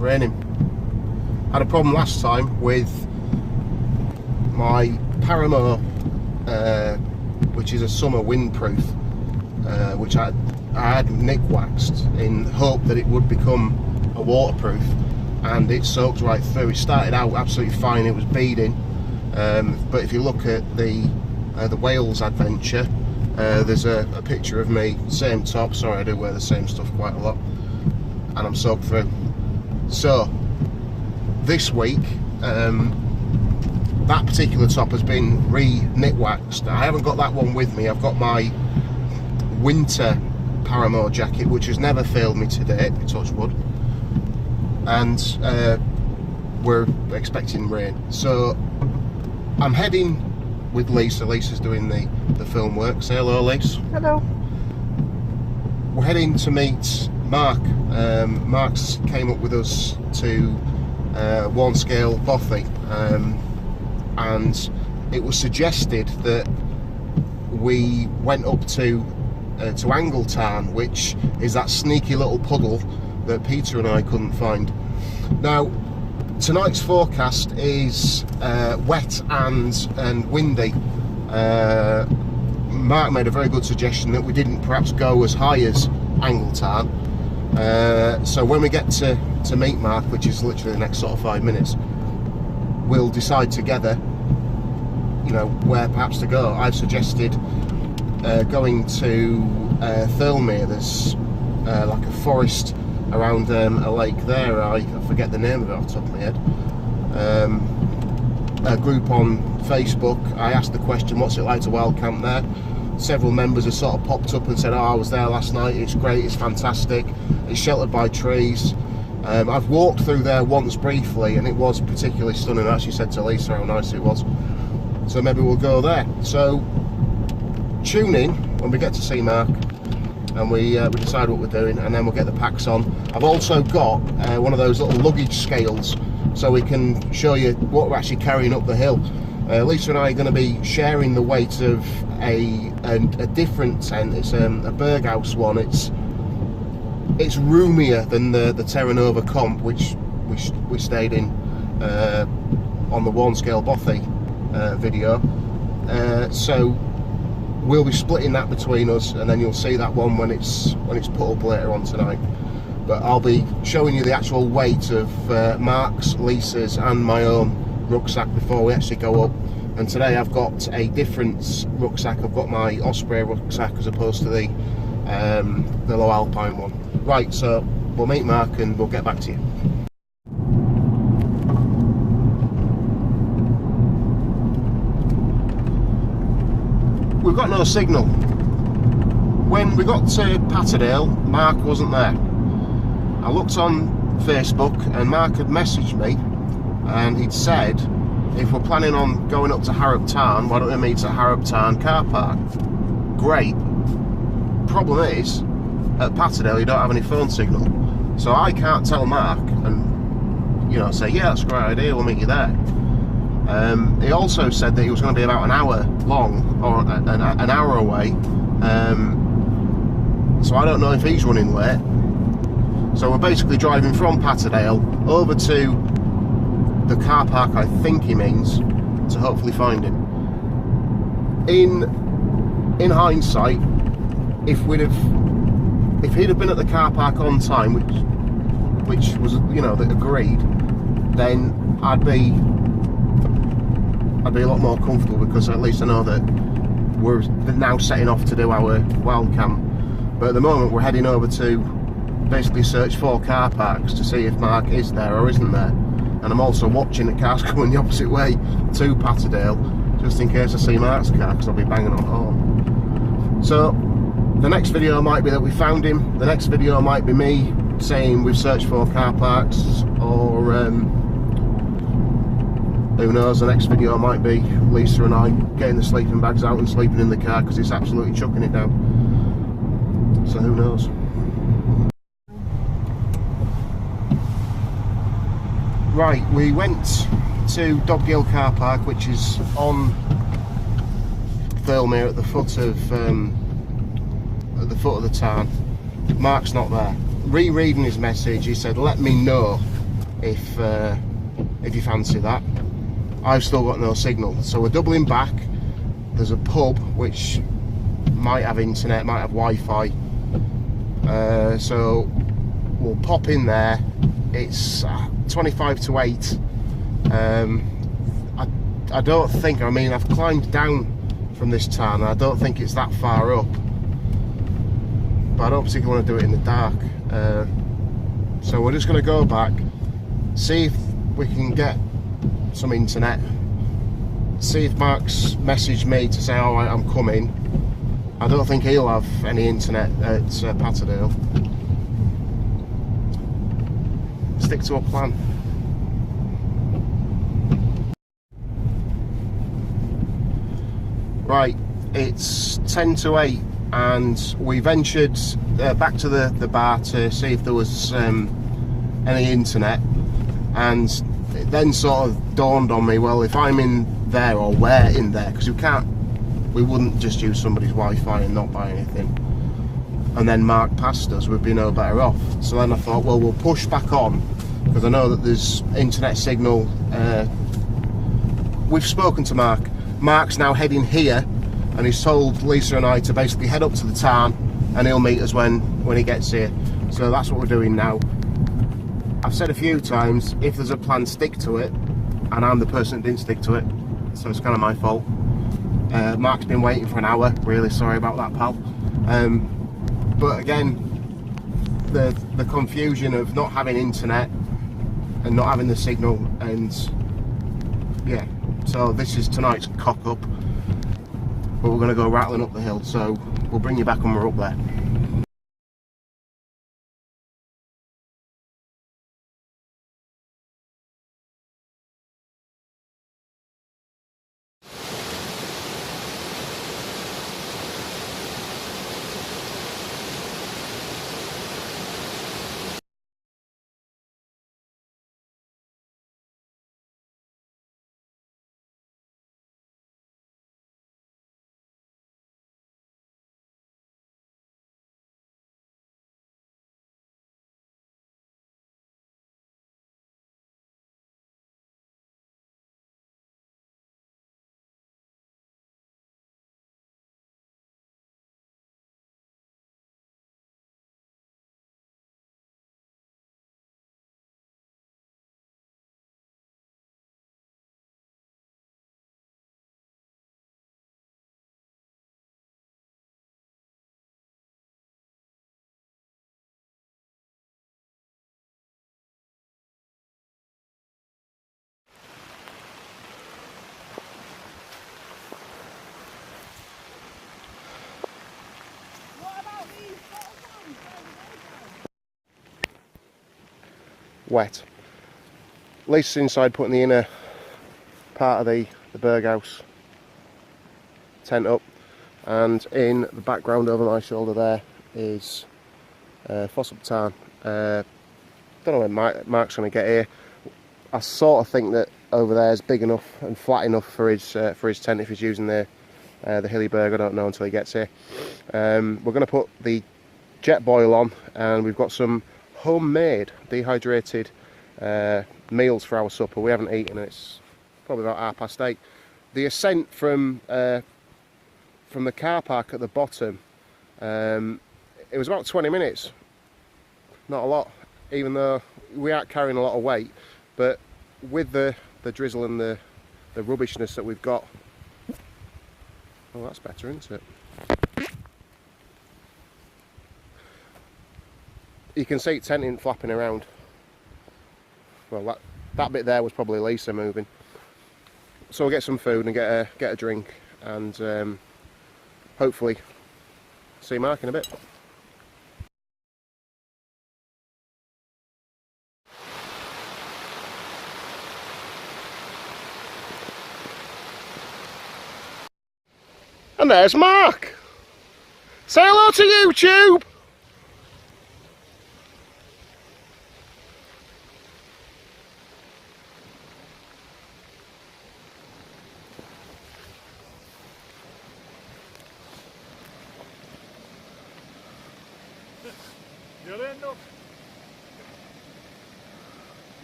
raining. I had a problem last time with my Paramour, which is a summer windproof, which I had nick waxed in hope that it would become a waterproof, and it soaked right through. It started out absolutely fine, it was beading, but if you look at the Wales adventure, there's a picture of me, same top. Sorry, I do wear the same stuff quite a lot, and I'm soaked through. So this week, that particular top has been re-knit waxed. I haven't got that one with me. I've got my winter Paramour jacket, which has never failed me to date, touch wood, and we're expecting rain. So I'm heading with Lisa. Lisa's doing the film work. Say hello, Lisa. Hello. We're heading to meet Mark. Mark's came up with us to Warnscale Bothy, and it was suggested that we went up to Alot Tarn, which is that sneaky little puddle that Peter and I couldn't find. Now, tonight's forecast is wet and windy. Mark made a very good suggestion that we didn't perhaps go as high as Alot Tarn. So when we get to meet Mark, which is literally the next sort of 5 minutes, we'll decide together, you know, where perhaps to go. I've suggested going to Thirlmere. There's like a forest around a lake there. I forget the name of it off the top of my head. A group on Facebook, I asked the question, what's it like to wild camp there? Several members have sort of popped up and said, oh, I was there last night, it's great, it's fantastic, it's sheltered by trees. I've walked through there once briefly, and it was particularly stunning. I actually said to Lisa how nice it was, so maybe we'll go there. So tune in when we get to see Mark, and we decide what we're doing, and then we'll get the packs on. I've also got one of those little luggage scales, so we can show you what we're actually carrying up the hill. Lisa and I are going to be sharing the weight of a different tent. It's a Berghaus one. It's roomier than the Terra Nova Comp, which we stayed in on the Warnscale Bothy video. So we'll be splitting that between us, and then you'll see that one when it's put up later on tonight. But I'll be showing you the actual weight of Mark's, Lisa's and my own rucksack before we actually go up. And today I've got a different rucksack. I've got my Osprey rucksack as opposed to the low alpine one. Right, so we'll meet Mark and we'll get back to you. We've got no signal. When we got to Patterdale, Mark wasn't there. I looked on Facebook and Mark had messaged me, and he'd said, if we're planning on going up to Harrop Tarn, why don't we meet at Harrop Tarn car park? Great. Problem is, at Patterdale you don't have any phone signal, so I can't tell Mark and, you know, say, yeah, that's a great idea, we'll meet you there. He also said that he was going to be about an hour long, or an hour away, so I don't know if he's running late. So we're basically driving from Patterdale over to the car park, I think he means, to hopefully find him. In hindsight, if he'd have been at the car park on time, which was, you know, agreed, then I'd be a lot more comfortable, because at least I know that we're now setting off to do our wild camp. But at the moment we're heading over to basically search 4 car parks to see if Mark is there or isn't there. And I'm also watching the cars going the opposite way to Patterdale, just in case I see Mark's car, because I'll be banging on home. So the next video might be that we found him, the next video might be me saying we've searched 4 car parks, or who knows, the next video might be Lisa and I getting the sleeping bags out and sleeping in the car, because it's absolutely chucking it down. So who knows. Right, we went to Dobgill car park, which is on Thirlmere at the foot of the tarn. Mark's not there. Rereading his message, he said, let me know if you fancy that. I've still got no signal, so we're doubling back. There's a pub which might have internet, might have Wi-Fi, so we'll pop in there. It's 25 to 8. I don't think, I mean, I've climbed down from this tarn and I don't think it's that far up, but I don't particularly want to do it in the dark, so we're just going to go back, see if we can get some internet, see if Mark's messaged me to say alright, I'm coming. I don't think he'll have any internet at Patterdale. Stick to a plan. Right, it's 10 to 8 and we ventured back to the bar to see if there was any internet, and it then sort of dawned on me, well, if I'm in there, or we're in there, because we wouldn't just use somebody's Wi-Fi and not buy anything, and then Mark passed us, we'd be no better off. So then I thought, well, we'll push back on, because I know that there's internet signal. We've spoken to Mark. Mark's now heading here, and he's told Lisa and I to basically head up to the tarn, and he'll meet us when he gets here. So that's what we're doing now. I've said a few times, if there's a plan, stick to it, and I'm the person that didn't stick to it, so it's kind of my fault. Mark's been waiting for an hour, really sorry about that, pal. But again, the confusion of not having internet and not having the signal, and yeah, so this is tonight's cock up, but we're going to go rattling up the hill, so we'll bring you back when we're up there. Wet. Lisa's inside putting the inner part of the Berghaus tent up, and in the background over my shoulder there is Harrop Tarn. Don't know when Mark's going to get here. I sort of think that over there is big enough and flat enough for his tent if he's using the Hillyberg. I don't know until he gets here. We're going to put the jet boil on, and we've got some homemade dehydrated meals for our supper. We haven't eaten, and it's probably about 8:30. The ascent from the car park at the bottom, it was about 20 minutes. Not a lot, even though we aren't carrying a lot of weight, but with the drizzle and the rubbishness that we've got, oh, that's better, isn't it? You can see tenting flapping around. Well, that bit there was probably Lisa moving. So we'll get some food and get a drink, and hopefully see Mark in a bit. And there's Mark! Say hello to YouTube!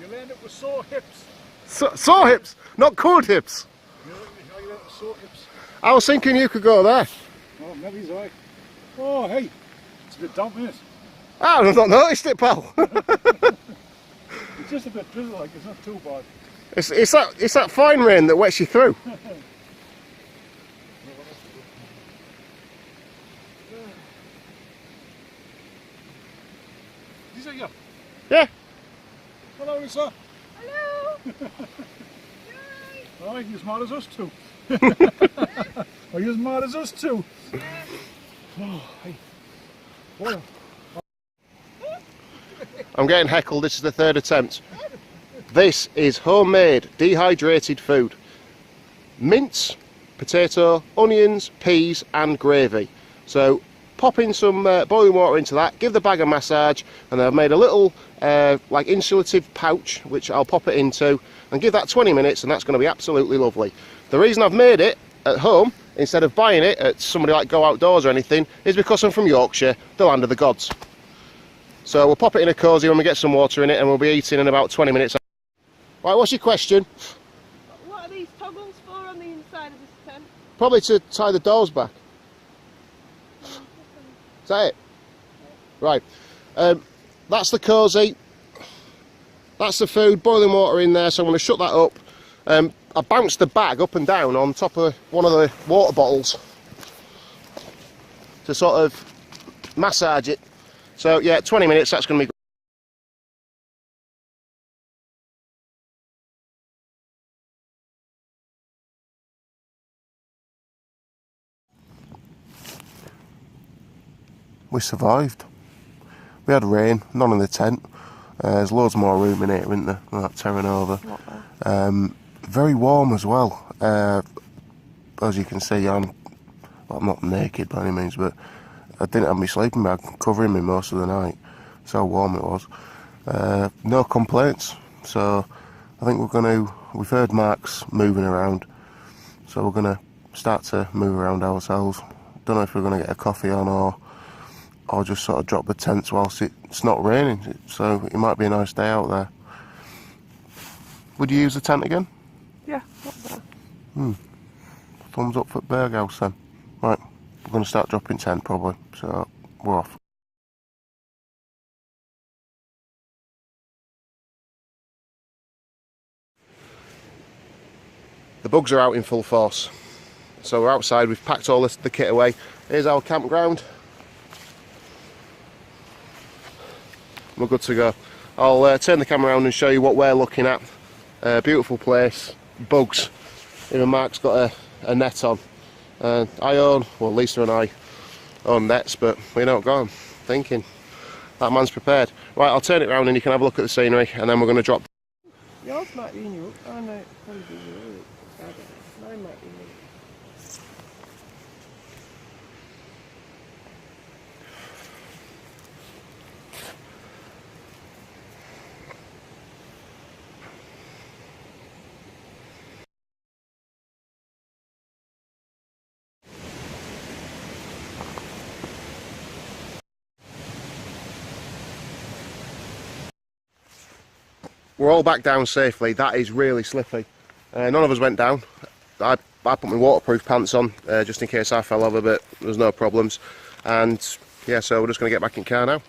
You'll end up with sore hips. Sore hips, not cold hips. You end up with sore hips. I was thinking you could go there. Oh, maybe he's right. Oh, hey, it's a bit damp, isn't it? I've not noticed it, pal. It's just a bit drizzle, like, it's not too bad. It's that fine rain that wets you through. Is that you? Yeah. Hello, Lisa. Hello! Right, you're as mad as us too. Are you as mad as us too? Oh, hey. What? I'm getting heckled, this is the third attempt. This is homemade, dehydrated food. Mince, potato, onions, peas and gravy. So pop in some boiling water into that, give the bag a massage, and I've made a little like insulative pouch which I'll pop it into and give that 20 minutes, and that's going to be absolutely lovely. The reason I've made it at home instead of buying it at somebody like Go Outdoors or anything is because I'm from Yorkshire, the land of the gods. So we'll pop it in a cosy when we get some water in it, and we'll be eating in about 20 minutes. Right, what's your question? What are these toggles for on the inside of this tent? Probably to tie the doors back. Is that it? Right. That's the cosy. That's the food, boiling water in there, so I'm going to shut that up. I bounced the bag up and down on top of one of the water bottles to sort of massage it. So yeah, 20 minutes, that's going to be good. We survived. We had rain, none in the tent. There's loads more room in here, isn't there? Without tearing over. Very warm as well. As you can see, I'm not naked by any means, but I didn't have my sleeping bag covering me most of the night. So warm it was. No complaints. So I think we've heard Mark's moving around, so we're gonna start to move around ourselves. Don't know if we're gonna get a coffee on or just sort of drop the tents whilst it's not raining, so it might be a nice day out there. Would you use the tent again? Yeah, not bad. Thumbs up for Berghouse then. Right, we're going to start dropping tent probably, so we're off. The bugs are out in full force, so we're outside, we've packed all the kit away. Here's our campground. We're good to go. I'll turn the camera around and show you what we're looking at. Beautiful place, bugs. Even Mark's got a net on. Lisa and I own nets, but we don't go. I'm thinking that man's prepared. Right, I'll turn it around and you can have a look at the scenery, and then we're going to drop. Yours might be in your... Oh no, it's probably in your room. I don't know. Mine might be in your... We're all back down safely. That is really slippy. None of us went down. I put my waterproof pants on just in case I fell over, but there's no problems. And yeah, so we're just going to get back in car now.